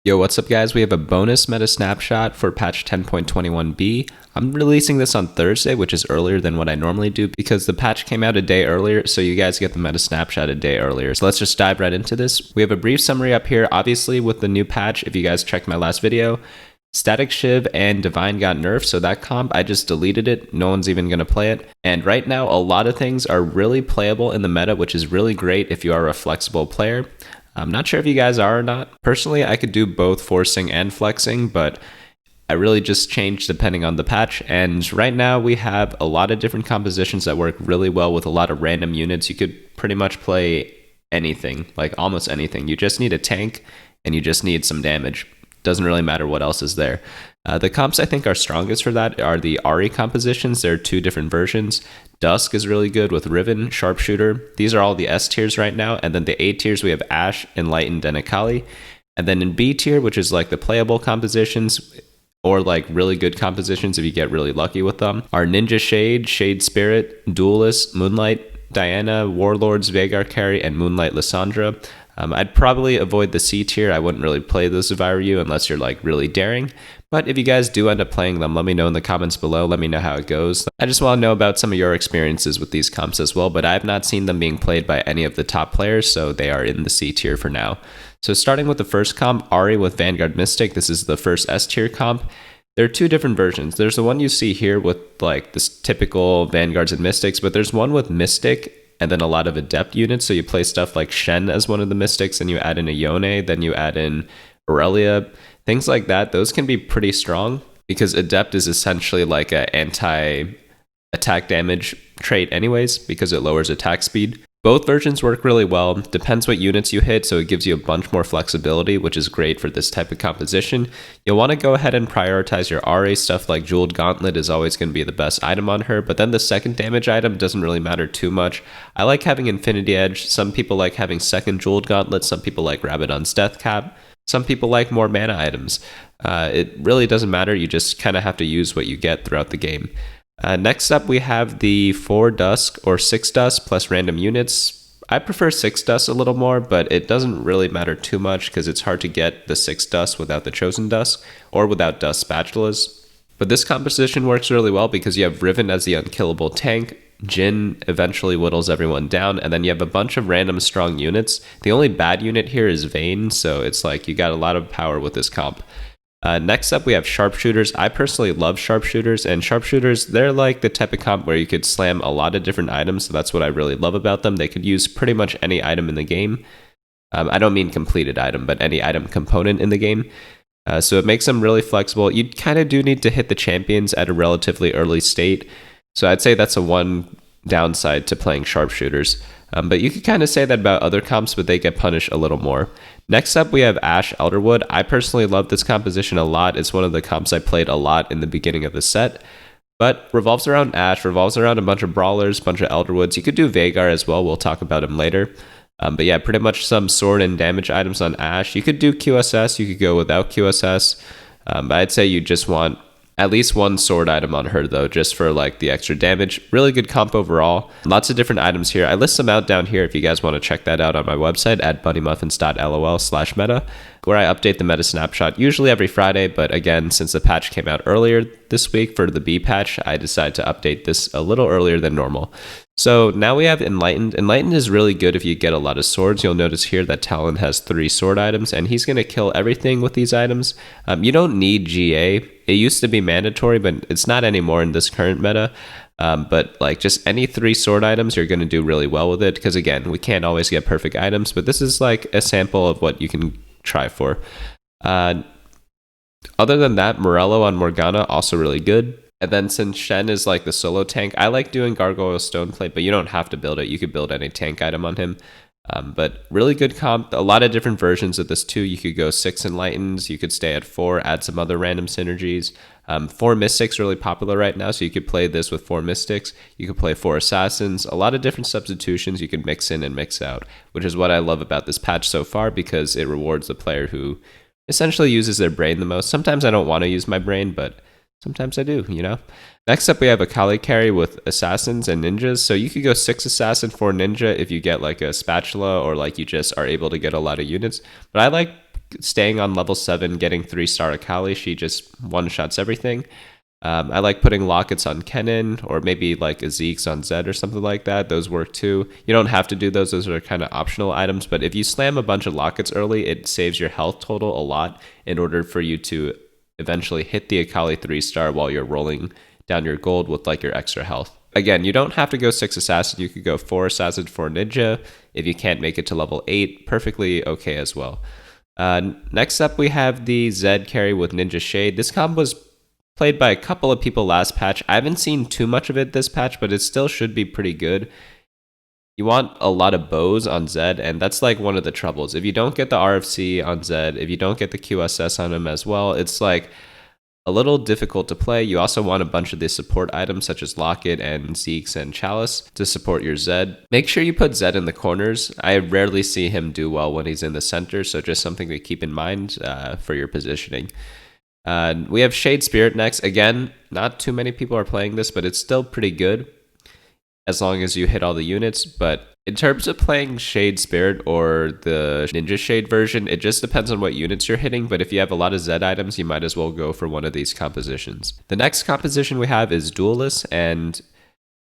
Yo, what's up guys? We have a bonus meta snapshot for patch 10.21b. I'm releasing this on Thursday, which is earlier than what I normally do because the patch came out a day earlier, so you guys get the meta snapshot a day earlier. So let's just dive right into this. We have a brief summary up here, obviously with the new patch. If you guys checked my last video, Static Shiv and Divine got nerfed, so that comp, I just deleted it. No one's even going to play it. And right now, a lot of things are really playable in the meta, which is really great if you are a flexible player. I'm not sure if you guys are or not. Personally, I could do both forcing and flexing, but I really just changed depending on the patch. And right now we have a lot of different compositions that work really well with a lot of random units. You could pretty much play anything, like almost anything. You just need a tank and you just need some damage. Doesn't really matter what else is there. The comps I think are strongest for that are the Ahri compositions. There are two different versions. Dusk is really good with Riven, Sharpshooter. These are all the S tiers right now. And then the A tiers, we have Ashe, Enlightened, and Akali. And then in B tier, which is like the playable compositions, or like really good compositions if you get really lucky with them, are Ninja Shade, Shade Spirit, Duelist, Moonlight Diana, Warlords, Veigar carry, and Moonlight Lissandra. I'd probably avoid the C tier. I wouldn't really play those if I were you unless you're like really daring. But if you guys do end up playing them, let me know in the comments below. Let me know how it goes. I just want to know about some of your experiences with these comps as well, but I have not seen them being played by any of the top players, so they are in the C tier for now. So starting with the first comp, Ahri with Vanguard Mystic. This is the first S tier comp. There are two different versions. There's the one you see here with like this typical Vanguards and Mystics, but there's one with Mystic and then a lot of Adept units. So you play stuff like Shen as one of the Mystics, and you add in a Yone, then you add in Aurelia, things like that. Those can be pretty strong because Adept is essentially like an anti-attack damage trait anyways because it lowers attack speed. Both versions work really well. Depends what units you hit, so it gives you a bunch more flexibility, which is great for this type of composition. You'll want to go ahead and prioritize your Ahri. Stuff like Jeweled Gauntlet is always going to be the best item on her, but then the second damage item doesn't really matter too much. I like having Infinity Edge. Some people like having second Jeweled Gauntlet. Some people like Rabadon's Death Cap. Some people like more mana items. It really doesn't matter. You just kind of have to use what you get throughout the game. Next up, we have the 4 Dusk or 6 Dusk plus random units. I prefer 6 Dusk a little more, but it doesn't really matter too much because it's hard to get the 6 Dusk without the Chosen Dusk or without Dusk Spatulas. But this composition works really well because you have Riven as the unkillable tank, Jhin eventually whittles everyone down, and then you have a bunch of random strong units. The only bad unit here is Vayne, so it's like you got a lot of power with this comp. Next up, we have Sharpshooters. I personally love Sharpshooters, and Sharpshooters, they're like the type of comp where you could slam a lot of different items, so that's what I really love about them. They could use pretty much any item in the game. I don't mean completed item, but any item component in the game. So it makes them really flexible. You kind of do need to hit the champions at a relatively early state, so I'd say that's a one downside to playing Sharpshooters. But you could kind of say that about other comps, but they get punished a little more. Next up, we have Ashe Elderwood. I personally love this composition a lot. It's one of the comps I played a lot in the beginning of the set. But revolves around Ashe, revolves around a bunch of Brawlers, bunch of Elderwoods. You could do Veigar as well. We'll talk about him later. But yeah, pretty much some sword and damage items on Ashe. You could do QSS. You could go without QSS. But I'd say you just want at least one sword item on her though, just for like the extra damage. Really good comp overall. Lots of different items here. I list them out down here if you guys want to check that out on my website at BunnyMuffins.lol/meta, where I update the meta snapshot usually every Friday. But again, since the patch came out earlier this week for the B patch, I decided to update this a little earlier than normal. So now we have Enlightened. Enlightened is really good if you get a lot of swords. You'll notice here that Talon has 3 sword items, and he's going to kill everything with these items. You don't need GA. It used to be mandatory, but it's not anymore in this current meta. But like just any 3 sword items, you're going to do really well with it. Because again, we can't always get perfect items, but this is like a sample of what you can try for. Other than that, Morello on Morgana, also really good. And then since Shen is like the solo tank, I like doing Gargoyle Stoneplate, but you don't have to build it. You could build any tank item on him. But really good comp. A lot of different versions of this too. You could go 6 Enlightens. You could stay at 4, add some other random synergies. 4 Mystics really popular right now, so you could play this with 4 Mystics. You could play 4 Assassins. A lot of different substitutions you could mix in and mix out, which is what I love about this patch so far because it rewards the player who essentially uses their brain the most. Sometimes I don't want to use my brain, but sometimes I do, you know? Next up, we have Akali carry with Assassins and Ninjas. So you could go 6 Assassin, 4 Ninja if you get like a Spatula or like you just are able to get a lot of units. But I like staying on level 7, getting 3-star Akali. She just one-shots everything. I like putting lockets on Kennen, or maybe like a Zeke's on Zed or something like that. Those work too. You don't have to do those. Those are kind of optional items. But if you slam a bunch of lockets early, it saves your health total a lot in order for you to eventually hit the Akali 3-star while you're rolling down your gold with like your extra health. Again, you don't have to go 6 assassin. You could go 4 assassin, 4 ninja. If you can't make it to level 8, perfectly okay as well. Next up, we have the Zed carry with Ninja Shade. This comp was played by a couple of people last patch. I haven't seen too much of it this patch, but it still should be pretty good. You want a lot of bows on Zed, and that's like one of the troubles. If you don't get the RFC on Zed, if you don't get the QSS on him as well, it's like a little difficult to play. You also want a bunch of the support items such as Locket and Zeke's and Chalice to support your Zed. Make sure you put Zed in the corners. I rarely see him do well when he's in the center, so just something to keep in mind for your positioning. We have Shade Spirit next. Again, not too many people are playing this, but it's still pretty good as long as you hit all the units. But in terms of playing Shade Spirit or the Ninja Shade version, it just depends on what units you're hitting, but if you have a lot of Zed items, you might as well go for one of these compositions. The next composition we have is Duelist, and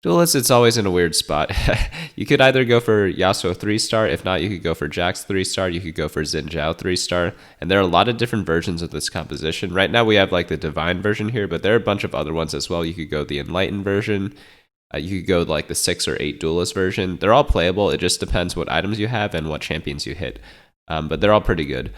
Duelist, it's always in a weird spot. You could either go for Yasuo 3-star, if not, you could go for Jax 3-star, you could go for Xin Zhao 3-star, and there are a lot of different versions of this composition. Right now we have like the Divine version here, but there are a bunch of other ones as well. You could go the Enlightened version. You could go like the 6 or 8 Duelist version. They're all playable. It just depends what items you have and what champions you hit. But they're all pretty good.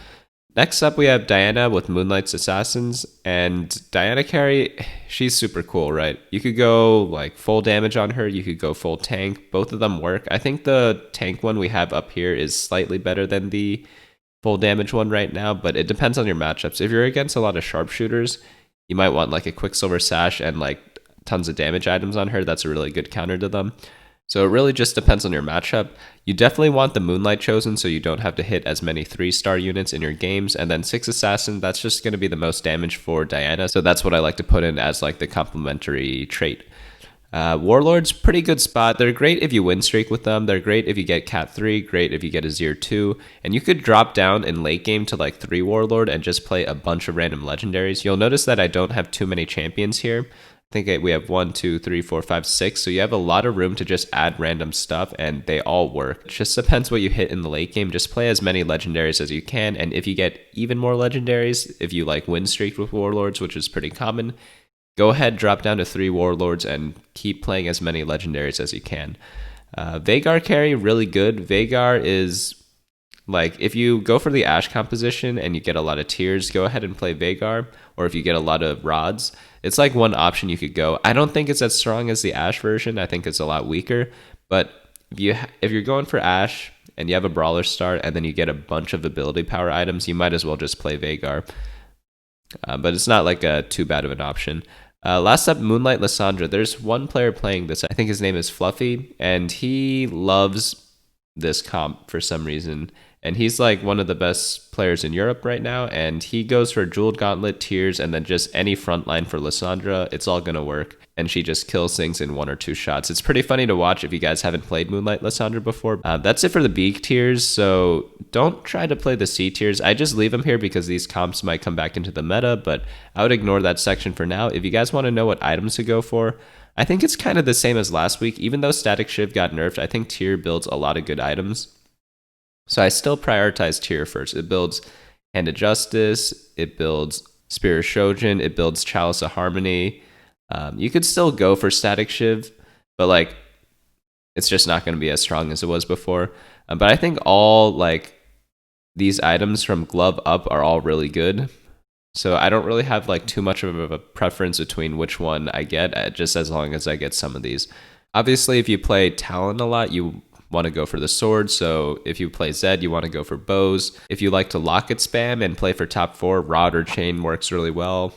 Next up, we have Diana with Moonlight's Assassins. And Diana carry, she's super cool, right? You could go like full damage on her. You could go full tank. Both of them work. I think the tank one we have up here is slightly better than the full damage one right now. But it depends on your matchups. If you're against a lot of Sharpshooters, you might want like a Quicksilver Sash and like tons of damage items on her. That's a really good counter to them. So it really just depends on your matchup. You definitely want the Moonlight chosen so you don't have to hit as many 3-star units in your games. And then 6 Assassin, that's just going to be the most damage for Diana. So that's what I like to put in as like the complementary trait. Warlords, pretty good spot. They're great if you win streak with them. They're great if you get Cat 3, great if you get a Zir 2. And you could drop down in late game to like 3 Warlord and just play a bunch of random legendaries. You'll notice that I don't have too many champions here. I think we have 1, 2, 3, 4, 5, 6. So you have a lot of room to just add random stuff and they all work. It just depends what you hit in the late game. Just play as many legendaries as you can. And if you get even more legendaries, if you like win streak with Warlords, which is pretty common, go ahead, drop down to 3 Warlords and keep playing as many legendaries as you can. Veigar carry, really good. Veigar is like, if you go for the Ashe composition and you get a lot of tiers, go ahead and play Veigar. Or if you get a lot of rods, it's like one option you could go. I don't think it's as strong as the Ashe version. I think it's a lot weaker. But if you're going for Ashe and you have a Brawler start and then you get a bunch of ability power items, you might as well just play Veigar. But it's not like too bad of an option. Last up, Moonlight Lissandra. There's one player playing this. I think his name is Fluffy, and he loves this comp for some reason. And he's like one of the best players in Europe right now. And he goes for Jeweled Gauntlet, Tears, and then just any frontline for Lissandra. It's all going to work. And she just kills things in 1 or 2 shots. It's pretty funny to watch if you guys haven't played Moonlight Lissandra before. That's it for the B tiers. So don't try to play the C tiers. I just leave them here because these comps might come back into the meta. But I would ignore that section for now. If you guys want to know what items to go for, I think it's kind of the same as last week. Even though Static Shiv got nerfed, I think Tier builds a lot of good items. So I still prioritize Tier first. It builds Hand of Justice, it builds Spirit Shojin, it builds Chalice of Harmony. You could still go for Static Shiv, but like it's just not going to be as strong as it was before. But I think all like these items from Glove up are all really good. So I don't really have like too much of a preference between which one I get, just as long as I get some of these. Obviously, if you play Talon a lot, you want to go for the sword. So if you play Zed, you want to go for bows. If you like to locket spam and play for top 4, Rod or Chain works really well.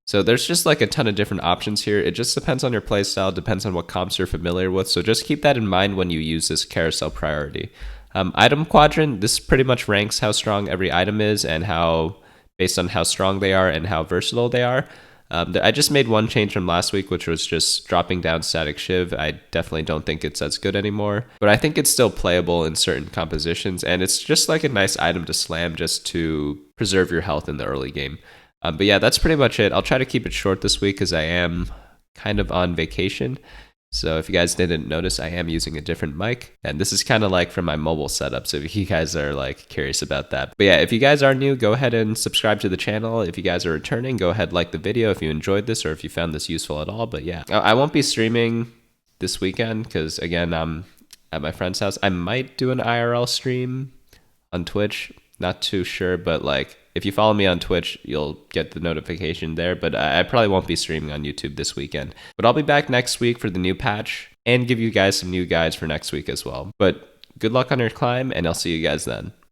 So there's just like a ton of different options here. It just depends on your playstyle, depends on what comps you're familiar with. So just keep that in mind when you use this carousel priority. Item Quadrant, this pretty much ranks how strong every item is and how, based on how strong they are and how versatile they are. I just made one change from last week, which was just dropping down Static Shiv. I definitely don't think it's as good anymore, but I think it's still playable in certain compositions, and it's just like a nice item to slam just to preserve your health in the early game. But yeah, that's pretty much it. I'll try to keep it short this week because I am kind of on vacation. So if you guys didn't notice, I am using a different mic, and this is kind of like from my mobile setup, so if you guys are like curious about that. But yeah, if you guys are new, go ahead and subscribe to the channel. If you guys are returning, go ahead, like the video if you enjoyed this or if you found this useful at all. But yeah, I won't be streaming this weekend because again, I'm at my friend's house. I might do an IRL stream on Twitch, not too sure, but like if you follow me on Twitch, you'll get the notification there, but I probably won't be streaming on YouTube this weekend. But I'll be back next week for the new patch and give you guys some new guides for next week as well. But good luck on your climb, and I'll see you guys then.